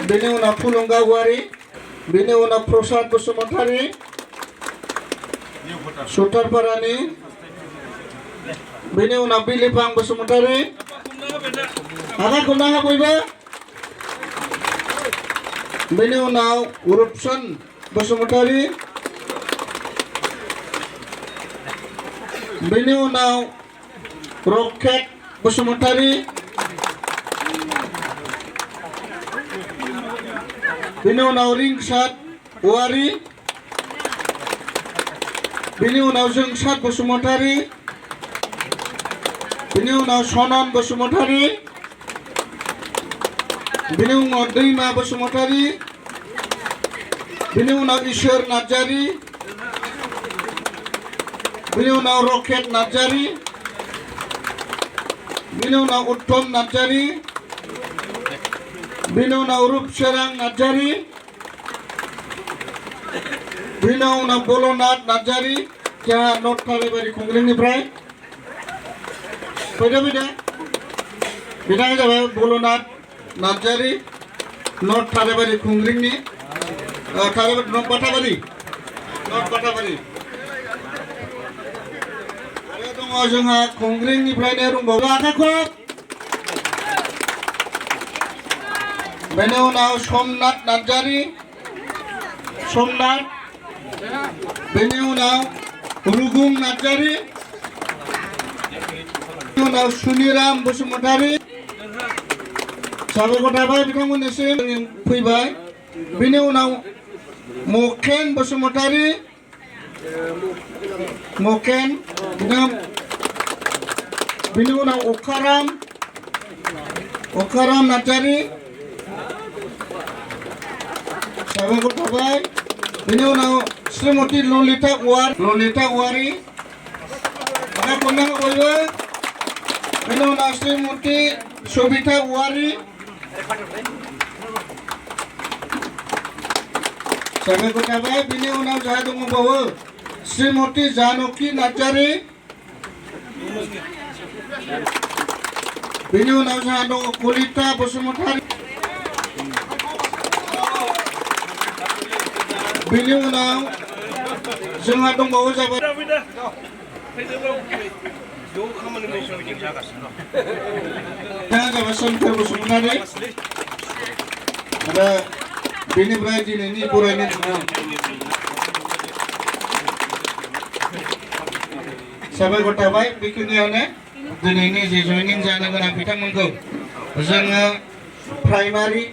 बेनि उनाव फुलुंगा औवारि, बेनि उनाव प्रसाद बसुमतारि, सुतारपारानि, बेनि उनाव बिलिफां बसुमतारि, आगा खमना हा बयबो, बेनि उनाव रुपसन बसुमतारि, बेनि उनाव रकेट बसुमतारि, बेनि उनाव रिंसार औवारि, बेनि उनाव जोंसार बसुमतारि, बेनि उनाव सनन बसुमतारि, बेनि उनाव दैमा बसुमतारि, बेनि उनाव इसोर नार्जारि, बेनि उनाव रकेट नार्जारि, बेनि उनाव उत्तम नार्जारि, बेनि उनाव रूपचोरां नार्जारि, बेनि उनाव बलनाथ नार्जारि, जोंहा नर्थ थाराइबारि खुंग्रिंनिफ्राय फैदो बिथाङा जाबाय बलनाथ नार्जारि, नर्थ थाराइबारि खुंग्रिंनि नर्थ बाटाबारि आरो दङ जोंहा खुंग्रिंनिफ्रायनो दंबावो आखाखौ। बेनि उनाव समनाथ नार्जारि, बेनि उनाव रुगुं नार्जारि, बेनि उनाव सुनिराम बसुमतारि, साबायखर थाबाय बिथांमोननिसिम फैबाय। बेनि उनाव मकेन बसुमतारि, बेनि उनाव अखाराम नार्जारि, साबायखर थाबाय। बेनि उनाव श्रीमती ललिता औवारि, बयबो। बेनि उनाव श्रीमती सबिता औवारि, साबायखर थाबाय। बेनि उनाव जोंहा दंबावो श्रीमती जानकी नार्जारि, बेनि उनाव जोंहा दङ कलिता बसुमतारि, बेनि उनाव जोंहा दंबावो जाबाय सोमखोर बसुमतारि आरो बेनिफ्राय दिनैनि बरायनाय समाव साबायखर थाबाय। बेखिनियावनो दिनैनि जे जयनिं जानो गोनां बिथांमोनखौ जोङो प्राइमारि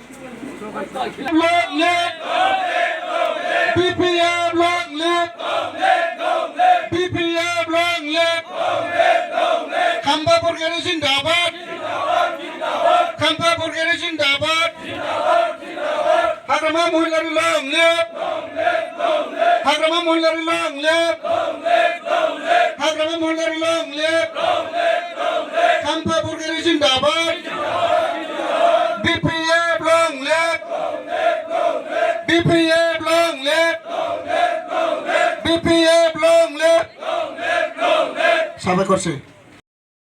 BPFन खाम्फा बरगयारि जिंदाबाद, हाग्रामा महिलारि लं लेप, खाम्फा बरगयारि जिंदाबाद, BPF लं लेप, साबायखरसै।